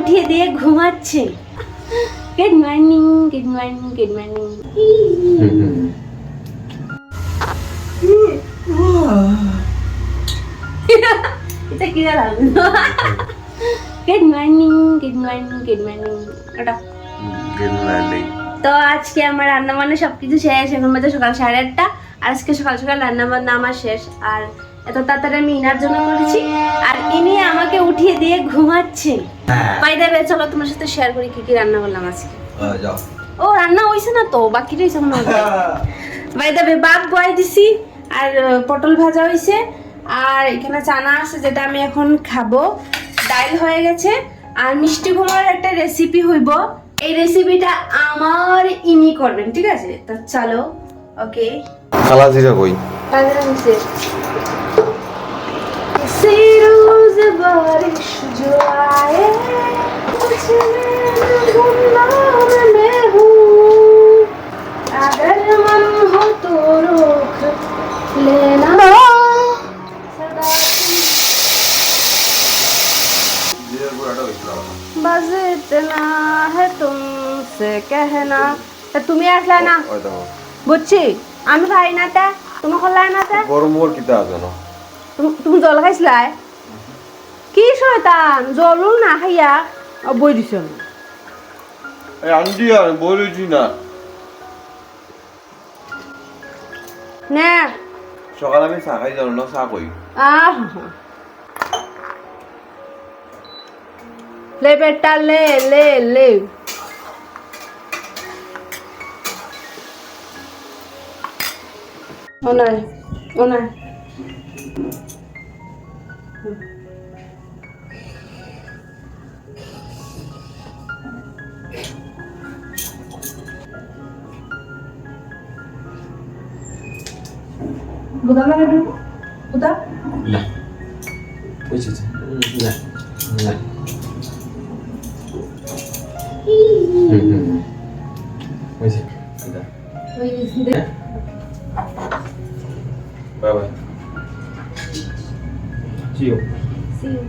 উঠিয়ে দিয়ে ঘুমাচ্ছে। Good morning, good morning, good morning. এটা কি লাগলো? Good morning, good morning, good morning. ওটা গুড মর্নিং। তো আজকে আমার রান্না বান্না সবকিছু শেষ। এখন বাজে সকাল 8:30। আর আজকে সকাল সকাল রান্না বান্না আমার শেষ। আর এত তাড়াতাড়ি আমি ইনার জন্য করেছি, আর ইনি আমাকে উঠিয়ে দিয়ে ঘুমাচ্ছে। বাই দ্য ওয়ে, চলো তোমার সাথে শেয়ার করি কি কি রান্না করলাম আজকে। যাও। ও রান্না হইছে না তো, বাকি রইছে মনে হয়। বাই দ্য ওয়ে, বাপ বয় দিছি, আর পটল ভাজা হইছে, আর এখানে চানা আছে যেটা আমি এখন খাবো। ডাল হয়ে গেছে, আর মিষ্টি কুমড়ার একটা রেসিপি হইব। এই রেসিপিটা আমার ইনি করবেন, ঠিক আছে? তো চলো। ওকে, খালা জিরা কই? বাজারে হইছে। से रोज बारिश जो आए मुझे गुमनाम में हूँ, अगर मन हो तो रोक लेना सदा। জিরা গুঁড়াটা হইছিল না। बस इतना है तुमसे कहना। তা তুমি আসলে না, ওই দেখো। বুঝছি আমি খাই না, তা তুমি খোলা না, তা গরম ওর কিতা আছে না? তুমি জল খাইছিলাই? কি শয়তান, জলও না খাইয়া বই দিছ না। এই আন্টি আর বলেছি না। না সকালে আমি চা খাই জানো না, চা কই? আহ লে বেটা লে লে লে। ওনার ওনার বুদা লাগে না, বুদা না। বুঝেছি। না। না। বুঝেছি। ওই দে। Bye bye. See you. See you.